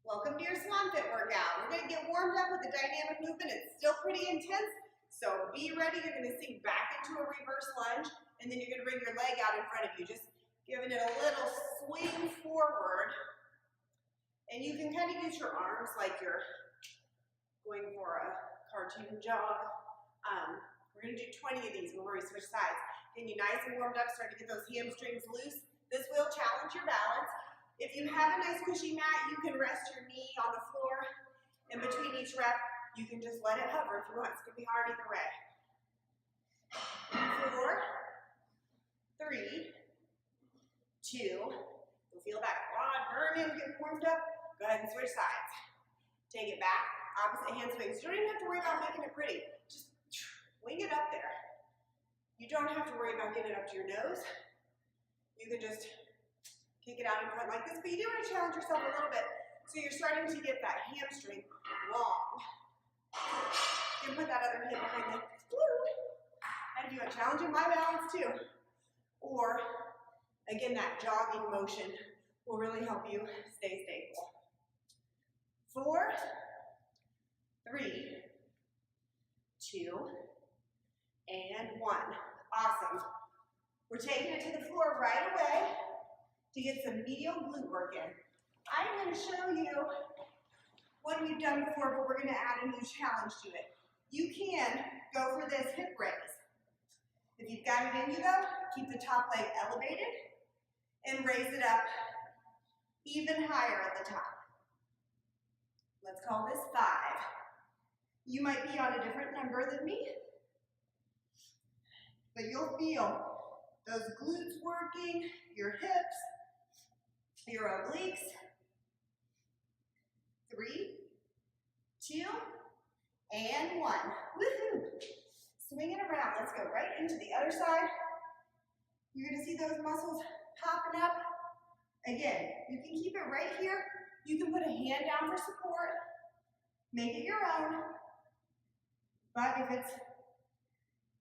Welcome to your swanfit workout. We're gonna get warmed up with a dynamic movement. It's still pretty intense, so be ready. You're gonna sink back into a reverse lunge, and then you're gonna bring your leg out in front of you, just giving it a little swing forward. And you can kind of use your arms like you're going for a cartoon jog. We're gonna do 20 of these before we switch sides. Getting you nice and warmed up, start to get those hamstrings loose. This will challenge your balance. If you have a nice cushy mat, you can rest your knee on the floor. In between each rep, you can just let it hover if you want. It's gonna be hard either way. 4, 3, 2, you'll feel that quad burn in, get warmed up. Go ahead and switch sides. Take it back, opposite hand swings. You don't even have to worry about making it pretty. Just wing it up there. You don't have to worry about getting it up to your nose. You can just kick it out in front like this, but you do want to challenge yourself a little bit so you're starting to get that hamstring long. You can put that other hip behind the and if you are challenging my balance too, or again, that jogging motion will really help you stay stable. 4, 3, 2, and 1. Awesome. We're taking it to the floor right away to get some medial glute work in. I'm going to show you what we've done before, but we're going to add a new challenge to it. You can go for this hip raise. If you've got it in you though, keep the top leg elevated and raise it up even higher at the top. Let's call this 5. You might be on a different number than me, but you'll feel those glutes working, your hips, your obliques. 3, 2, and 1. Woohoo! Swing it around. Let's go right into the other side. You're going to see those muscles popping up. Again, you can keep it right here. You can put a hand down for support. Make it your own. But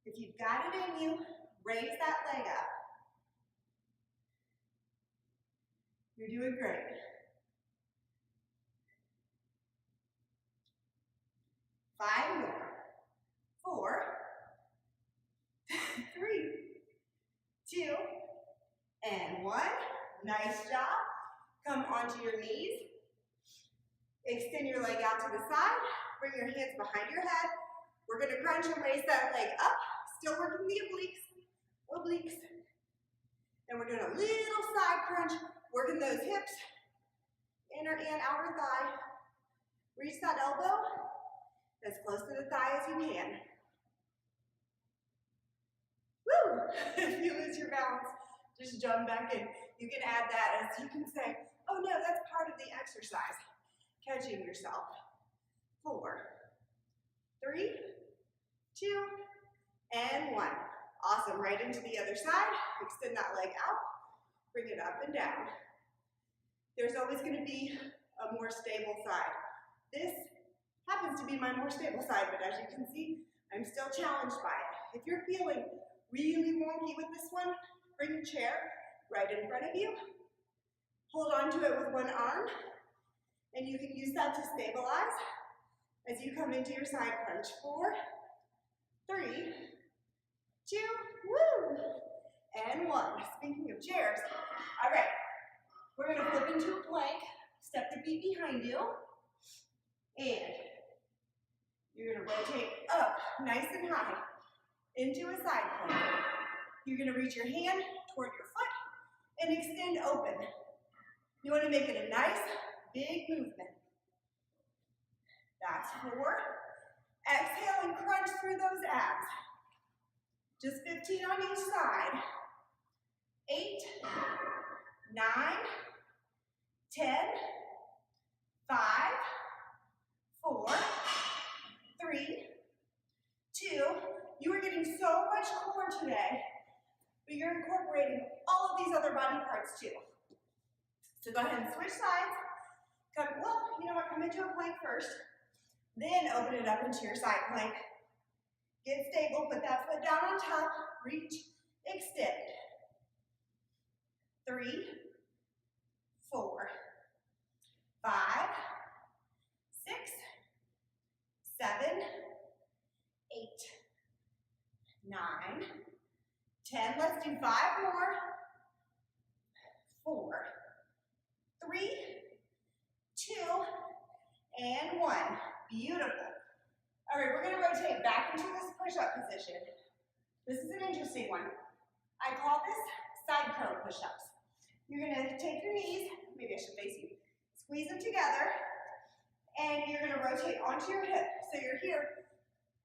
if you've got it in you, raise that leg up. You're doing great. 5 more. 4, 3, 2, and 1. Nice job. Come onto your knees. Extend your leg out to the side. Bring your hands behind your head. We're going to crunch and raise that leg up. Still working the obliques. And we're doing a little side crunch, working those hips, inner and outer thigh. Reach that elbow as close to the thigh as you can. Woo! If you lose your balance, just jump back in. You can add that as you can say, oh no, that's part of the exercise. Catching yourself. 4, 3, 2, and 1. Awesome. Right into the other side. Extend that leg out. Bring it up and down. There's always going to be a more stable side. This happens to be my more stable side, but as you can see, I'm still challenged by it. If you're feeling really wonky with this one, bring a chair right in front of you. Hold on to it with one arm, and you can use that to stabilize as you come into your side crunch. 4, 3, 2, woo, and 1. Speaking of chairs, all right, we're going to flip into a plank, step the feet behind you, and you're going to rotate up nice and high into a side plank. You're going to reach your hand toward your foot and extend open. You want to make it a nice, big movement. That's 4. Exhale and crunch through those abs. Just 15 on each side. 8, 9, 10, 5, 4, 3, 2. You are getting so much core today, but you're incorporating all of these other body parts too. So go ahead and switch sides. Come into a plank first, then open it up into your side plank. Get stable, put that foot down on top, reach, extend. 3, 4, 5, do 5 more. 4, 3, 2, and 1. Beautiful. All right, we're going to rotate back into this push-up position. This is an interesting one. I call this side curl push-ups. You're going to take your knees, maybe I should face you, squeeze them together, and you're going to rotate onto your hip. So you're here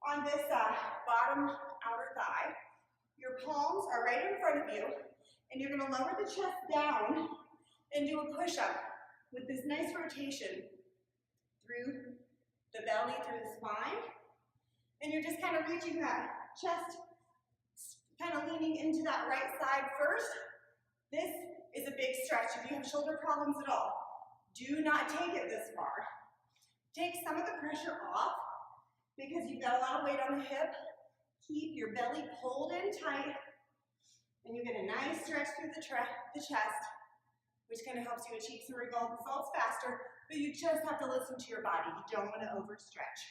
on this bottom outer thigh. Your palms are right in front of you, and you're going to lower the chest down and do a push-up with this nice rotation through the belly, through the spine. And you're just kind of reaching that chest, kind of leaning into that right side first. This is a big stretch. If you have shoulder problems at all, do not take it this far. Take some of the pressure off because you've got a lot of weight on the hip. Keep your belly pulled in tight, and you get a nice stretch through the chest, which kind of helps you achieve some results faster, but you just have to listen to your body. You don't want to overstretch.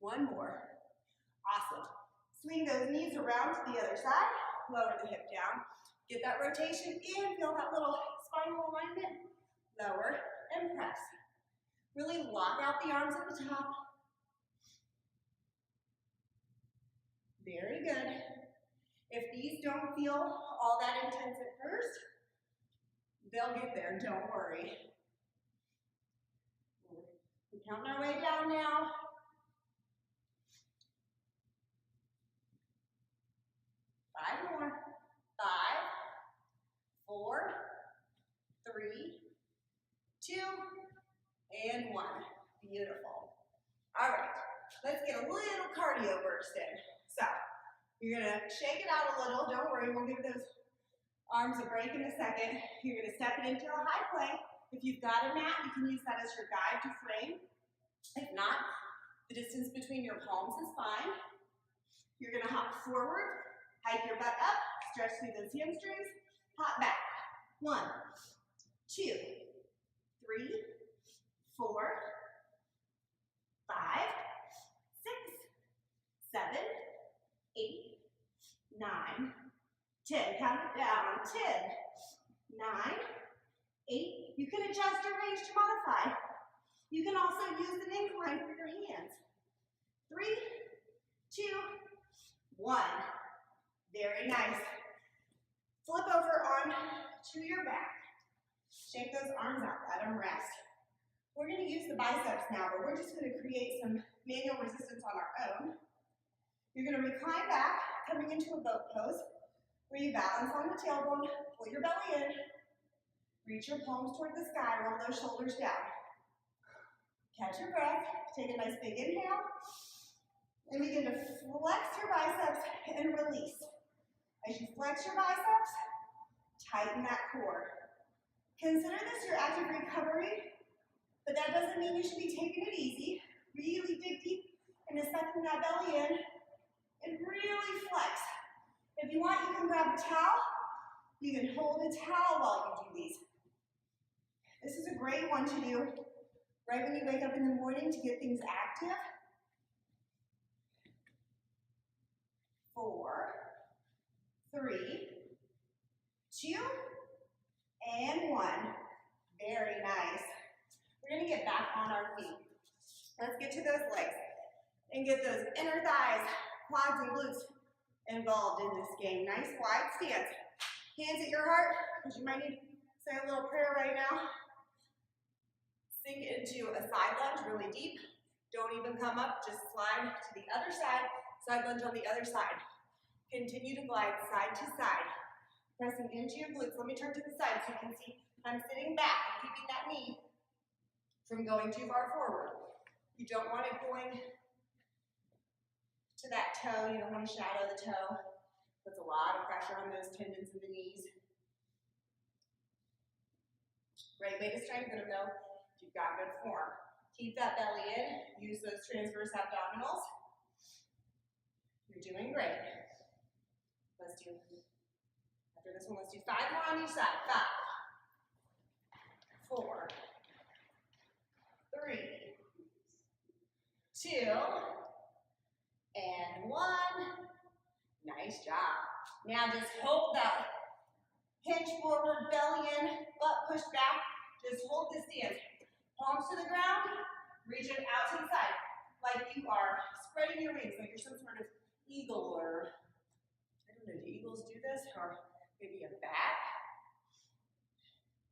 1 more. Awesome. Swing those knees around to the other side, lower the hip down. Get that rotation in, feel that little spinal alignment. Lower and press. Really lock out the arms at the top. Very good. If these don't feel all that intense at first, they'll get there, don't worry. We're counting our way down now. 5 more. 5, 4, 3, 2, and 1. Beautiful. All right, let's get a little cardio burst in. So, you're gonna shake it out a little. Don't worry, we'll give those arms a break in a second. You're gonna step it into a high plank. If you've got a mat, you can use that as your guide to frame. If not, the distance between your palms is fine. You're gonna hop forward, hike your butt up, stretch through those hamstrings, hop back. 1, 2, 3, 4, 5, 6, 7, 8, 9, 10. Count it down. 10, 9, 8. You can adjust your range to modify. You can also use an incline for your hands. 3, 2, 1. Very nice. Flip over on to your back. Shake those arms out. Let them rest. We're going to use the biceps now, but we're just going to create some manual resistance on our own. You're going to recline back, coming into a boat pose, where you balance on the tailbone, pull your belly in, reach your palms toward the sky, roll those shoulders down. Catch your breath, take a nice big inhale, and begin to flex your biceps and release. As you flex your biceps, tighten that core. Consider this your active recovery, but that doesn't mean you should be taking it easy. Really dig deep into sucking that belly in and really flex. If you want, you can grab a towel. You can hold a towel while you do these. This is a great one to do right when you wake up in the morning to get things active. 4, 3, 2, and 1. Very nice. We're going to get back on our feet. Let's get to those legs and get those inner thighs, quads, and glutes involved in this game. Nice wide stance. Hands at your heart, because you might need to say a little prayer right now. Sink into a side lunge really deep. Don't even come up, just slide to the other side. Side lunge on the other side. Continue to glide side to side. Pressing into your glutes. Let me turn to the side so you can see I'm sitting back and keeping that knee from going too far forward. You don't want it going to that toe. You don't want to shadow the toe. Puts a lot of pressure on those tendons in the knees. Great way to strengthen them though, if you've got good form. Keep that belly in. Use those transverse abdominals. You're doing great. Let's do, after this one, let's do 5 more on each side. 5, 4, 3, 2, and 1. Nice job. Now just hold that Hinge forward, belly in, butt pushed back. Just hold this stance. Palms to the ground, reach it out to the side. Like you are spreading your wings, like you're some sort of eagle or, I don't know, do eagles do this? Or maybe a bat?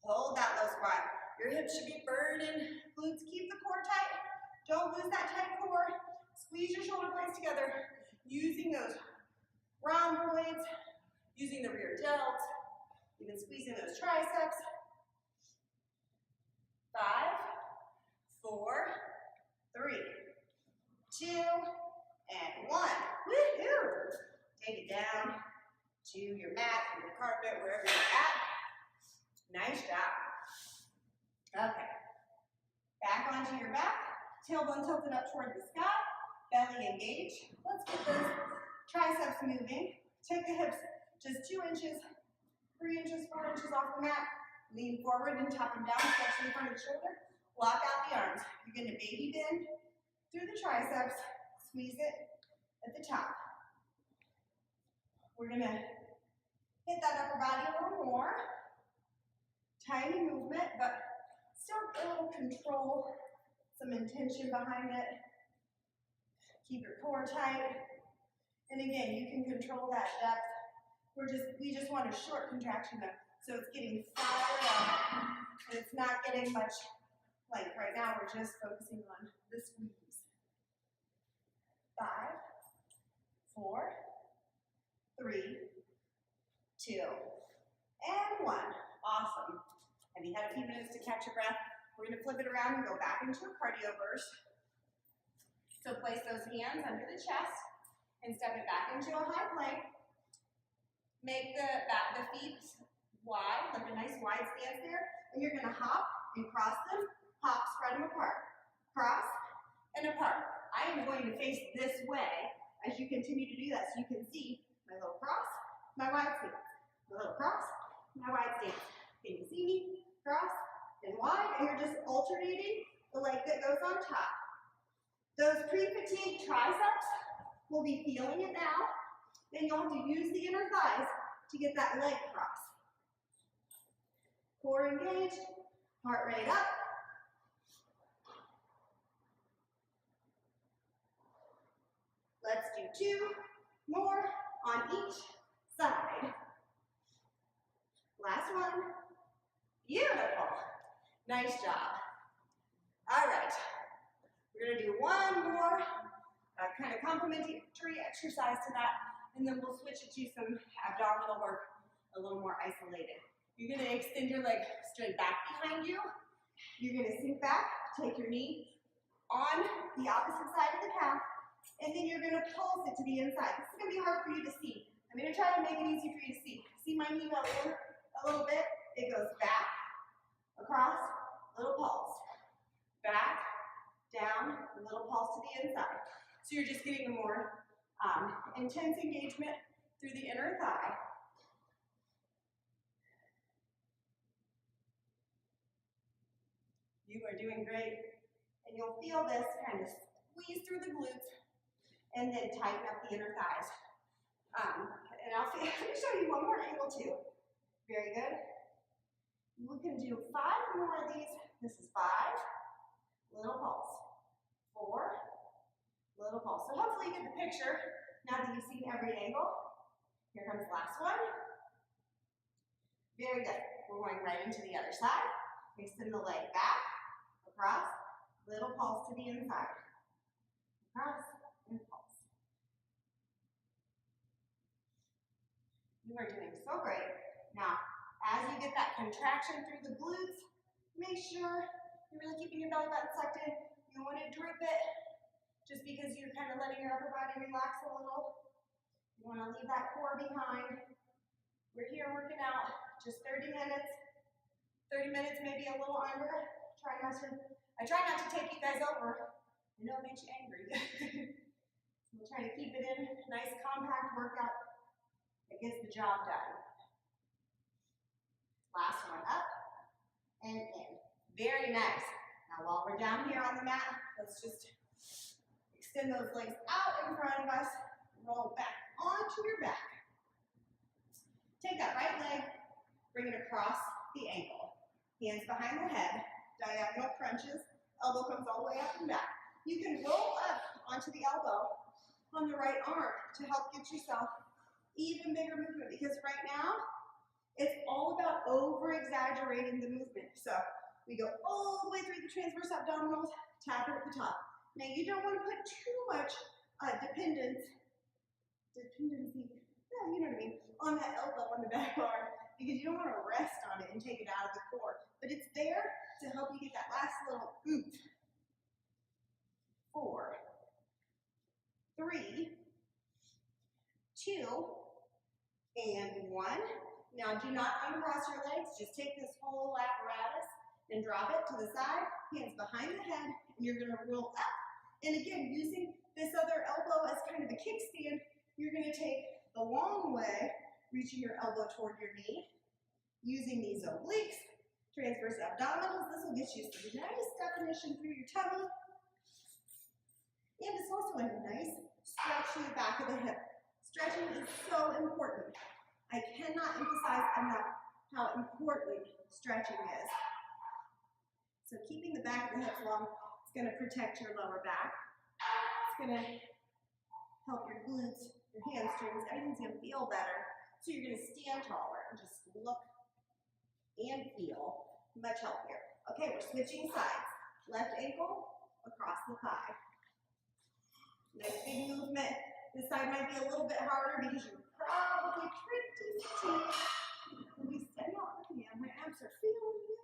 Hold that low squat. Your hips should be burning. Glutes, keep the core tight. Don't lose that tight core. Squeeze your shoulder blades together. Using those rhomboids, using the rear delts, even squeezing those triceps. 5, 4, 3, 2, and 1. Woohoo! Take it down to your mat or your carpet, wherever you're at. Nice job. Okay. Back onto your back. Tailbone tilted up toward the sky. Belly engaged. Let's get those triceps moving. Take the hips just 2 inches, 3 inches, 4 inches off the mat. Lean forward and tap them down, flex in front of the shoulder. Lock out the arms. You're going to baby bend through the triceps. Squeeze it at the top. We're going to hit that upper body a little more. Tiny movement, but still a little control, some intention behind it. Keep your core tight. And again, you can control that depth. We just want a short contraction though. So it's getting fired up, and it's not getting much length. Right now, we're just focusing on the squeeze. 5, 4, 3, 2, and 1. Awesome. Have you had a few minutes to catch your breath? We're going to flip it around and go back into a cardio burst. So place those hands under the chest and step it back into a high plank. Make the feet wide, like a nice wide stance there, and you're going to hop and cross them, hop, spread them apart, cross and apart. I am going to face this way as you continue to do that, so you can see my little cross, my wide stance, my little cross, my wide stance. Can you see me? Cross and wide, and you're just alternating the leg that goes on top. Those pre-fatigued triceps will be feeling it now. Then you'll have to use the inner thighs to get that leg cross. Core engaged, heart rate up. Let's do 2 more on each side. Last one. Beautiful. Nice job. All right. We're going to do one more kind of complementary exercise to that, and then we'll switch it to some abdominal work a little more isolated. You're going to extend your leg straight back behind you. You're going to sink back, take your knee on the opposite side of the calf, and then you're going to pulse it to the inside. This is going to be hard for you to see. I'm going to try to make it easy for you to see. See my knee go in a little bit? It goes back, across, little pulse. Back, down, a little pulse to the inside. So you're just getting a more intense engagement through the inner thigh. You are doing great. And you'll feel this kind of squeeze through the glutes and then tighten up the inner thighs. And let me show you one more angle too. Very good. We can do 5 more of these. This is 5, little pulse. 4, little pulse. So hopefully you get the picture now that you've seen every angle. Here comes the last one. Very good. We're going right into the other side. Extend the leg back, across, little pulse to the inside. Across and pulse. You are doing so great. Now, as you get that contraction through the glutes, make sure you're really keeping your belly button sucked in. You want to droop it just because you're kind of letting your upper body relax a little. You want to leave that core behind. We're here working out just 30 minutes. 30 minutes, maybe a little under. I try not to take you guys over. I know it makes you angry. We'll try to keep it in a nice compact workout that gets the job done. Last one up and in. Very nice. Now while we're down here on the mat, let's just extend those legs out in front of us. Roll back onto your back. Take that right leg, Bring it across the ankle. Hands behind the head, diagonal crunches, elbow comes all the way up and back. You can roll up onto the elbow on the right arm to help get yourself even bigger movement, because right now, it's all about over-exaggerating the movement. So we go all the way through the transverse abdominals, tap it at the top. Now you don't want to put too much dependency, yeah, you know what I mean, on that elbow on the back arm, because you don't want to rest on it and take it out of the core. But it's there to help you get that last little oomph. 4, 3, 2, and 1. Now do not uncross your legs, just take this whole apparatus and drop it to the side, hands behind the head, and you're gonna roll up. And again, using this other elbow as kind of a kickstand, you're gonna take the long way, reaching your elbow toward your knee, using these obliques, transverse abdominals. This will get you some nice definition through your tummy. And it's also a nice stretch in the back of the hip. Stretching is so important. I cannot emphasize enough how important stretching is. So keeping the back of the hips long is going to protect your lower back. It's going to help your glutes, your hamstrings, everything's going to feel better. So you're going to stand taller and just look and feel much healthier. Okay, we're switching sides. Left ankle across the thigh. Nice big movement. This side might be a little bit harder because you're probably pretty fatigued. At least I'm not looking at my abs are feeling good.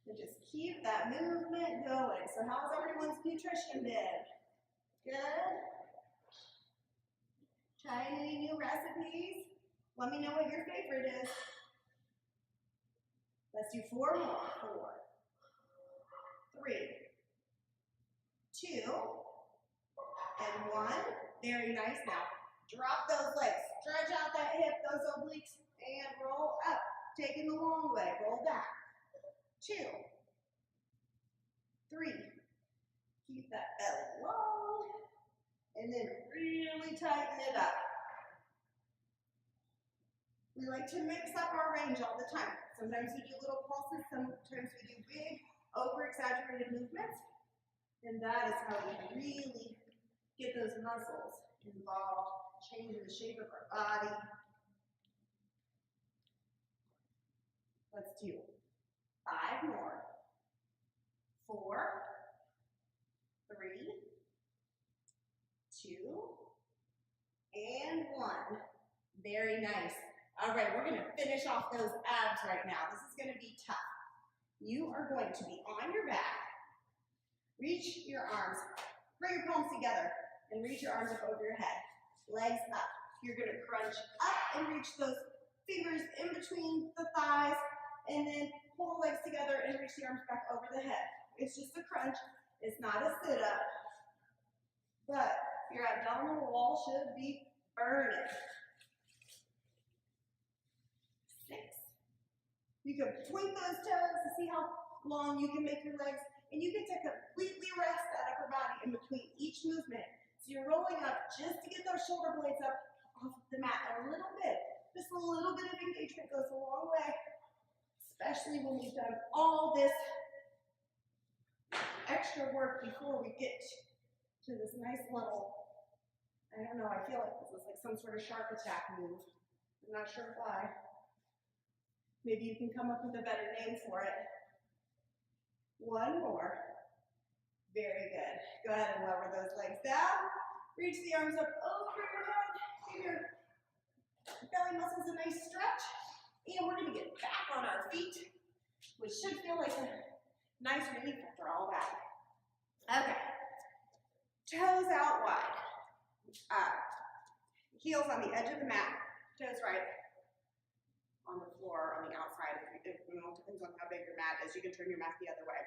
And just keep that movement going. So how's everyone's nutrition been? Good? Trying any new recipes? Let me know what your favorite is. Let's do 4 more. 4, 3, 2, and 1. Very nice. Now, drop those legs. Stretch out that hip, those obliques, and roll up. Taking the long way. Roll back. 2, 3. Keep that belly long. And then really tighten it up. We like to mix up our range all the time. Sometimes we do little pulses, sometimes we do big, over-exaggerated movements. And that is how we really get those muscles involved, changing the shape of our body. Let's do 5 more. 4, 3, 2, and 1. Very nice. All right, we're going to finish off those abs right now. This is going to be tough. You are going to be on your back. Reach your arms. Bring your palms together and reach your arms up over your head. Legs up. You're going to crunch up and reach those fingers in between the thighs, and then pull the legs together and reach the arms back over the head. It's just a crunch. It's not a sit-up, but your abdominal wall should be burning. 6. You can point those toes to see how long you can make your legs, and you get to completely rest that upper body in between each movement. So you're rolling up just to get those shoulder blades up off the mat a little bit. Just a little bit of engagement goes a long way, especially when we've done all this extra work before we get to this nice little, I don't know, I feel like this is like some sort of shark attack move. I'm not sure why. Maybe you can come up with a better name for it. 1 more. Very good. Go ahead and lower those legs down. Reach the arms up over your head. Give your belly muscles a nice stretch. And we're going to get back on our feet, which should feel like a nice relief after all that. Okay. Toes out wide. Heels on the edge of the mat. Toes right on the floor, on the outside. It depends on how big your mat is. You can turn your mat the other way.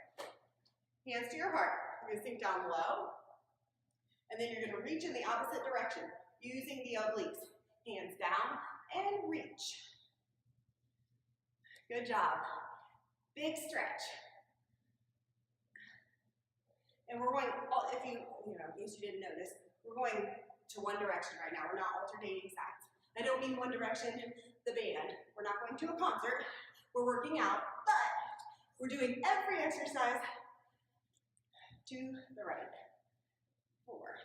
Hands to your heart. You're going to sink down low. And then you're going to reach in the opposite direction using the obliques. Hands down and reach. Good job. Big stretch. And we're going, if you, in case you didn't notice, we're going to one direction right now. We're not alternating sides. I don't mean one direction, the band. We're not going to a concert. We're working out, but we're doing every exercise to the right. 4,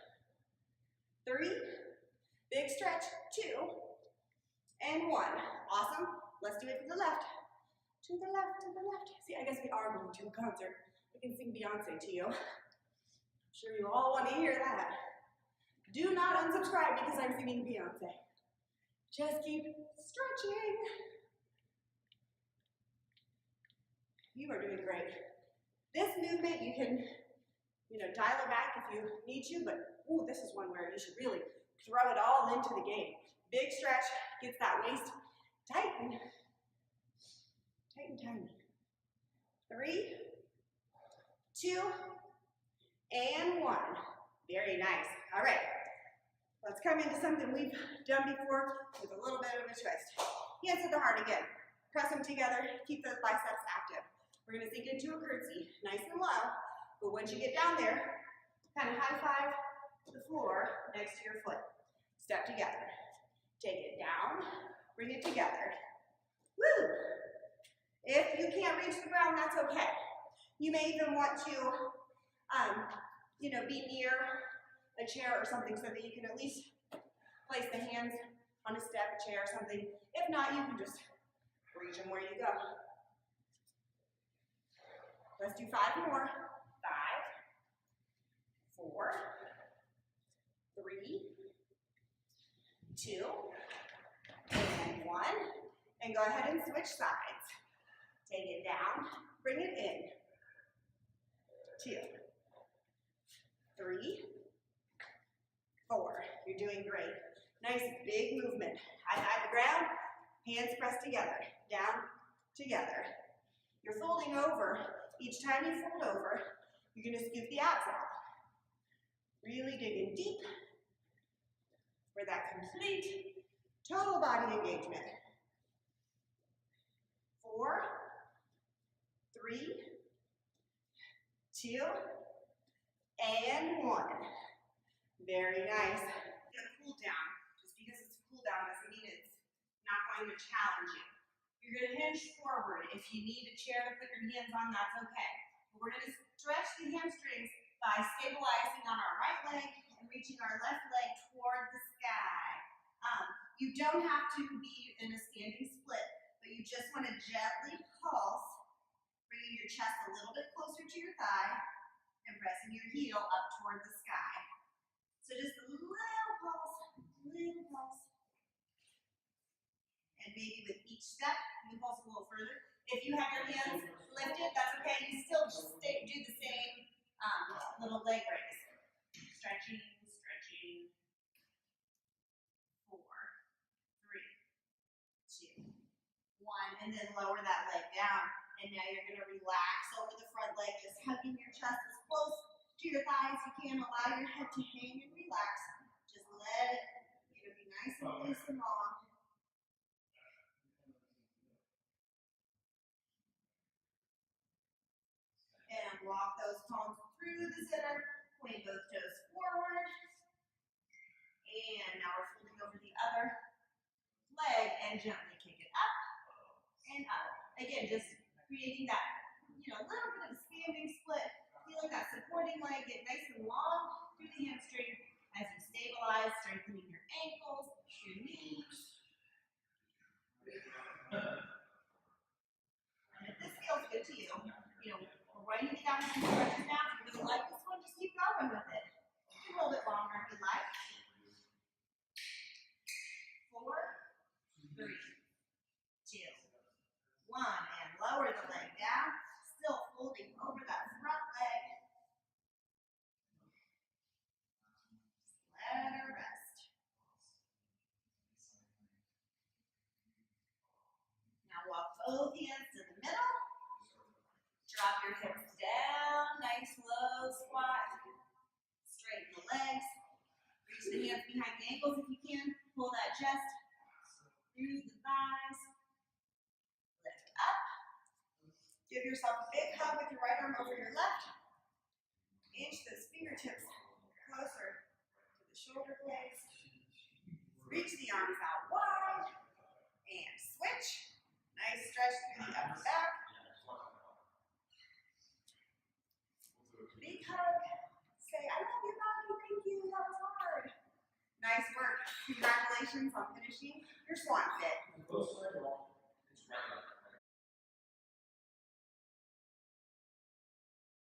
3, big stretch, 2, and 1. Awesome. Let's do it to the left. To the left, to the left. See, I guess we are going to a concert. I can sing Beyonce to you. I'm sure you all want to hear that. Do not unsubscribe because I'm singing Beyonce. Just keep stretching. You are doing great. This movement, you can, dial it back if you need to, but this is one where you should really throw it all into the game. Big stretch, gets that waist tighten. Tighten, tighten. 3, 2, and 1. Very nice. All right. Let's come into something we've done before with a little bit of a twist. Hands to the heart again. Press them together. Keep those biceps active. We're going to sink into a curtsy, nice and low. But once you get down there, kind of high five the floor next to your foot. Step together. Take it down. Bring it together. Woo! If you can't reach the ground, that's okay. You may even want to, be near a chair or something so that you can at least place the hands on a step, a chair, or something. If not, you can just reach them where you go. Let's do 5 more. 5, 4, 3, 2, and 1. And go ahead and switch sides. Take it down, bring it in. 2, 3, 4. You're doing great. Nice big movement. High the ground, hands pressed together. Down, together. You're folding over. Each time you fold over, you're going to scoop the abs out. Really digging deep for that complete total body engagement. 4, 3, 2, and 1. Very nice. A cool down. Just because it's a cool down doesn't mean it's not going to challenge you. You're going to hinge forward. If you need a chair to put your hands on, that's okay. But we're going to stretch the hamstrings by stabilizing on our right leg and reaching our left leg toward the sky. You don't have to be in a standing split, but you just want to gently pulse, bringing your chest a little bit closer to your thigh and pressing your heel up toward the sky. So just a little pulse, little pulse. And maybe with each step, you can pulse a little further. If you have your hands lifted, that's okay. You still just do the same little leg raise. Stretching, stretching. 4, 3, 2, 1. And then lower that leg down. And now you're going to relax over the front leg, just hugging your chest as close to your thighs as you can. Allow your head to hang and relax. Just let it, be nice and loose and long. And walk those palms through the center. Point both toes forward. And now we're folding over the other leg and gently kick it up and up. Again, just creating that, a little bit of a standing split. Feeling that supporting leg get nice and long through the hamstring as you stabilize, strengthening your ankles, your knees. And if this feels good to you, we're writing it down in some stretches now. If you really like this one, just keep going with it. You can hold it longer if you like. 4, 3, 2, 1. And lower the leg down. Still folding over that front leg. Let her rest. Now walk both hands to the middle. Drop your hips down. Nice low squat. Straighten the legs. Reach the hands behind the ankles if you can. Pull that chest through the thighs. Lift up. Give yourself a big hug with your right arm over your left. Inch those fingertips closer to the shoulder blades. Reach the arms out wide. And switch. Nice stretch through the upper back. Big hug. Say, I love your body. Thank you. That was hard. Nice work. Congratulations on finishing your swan fit.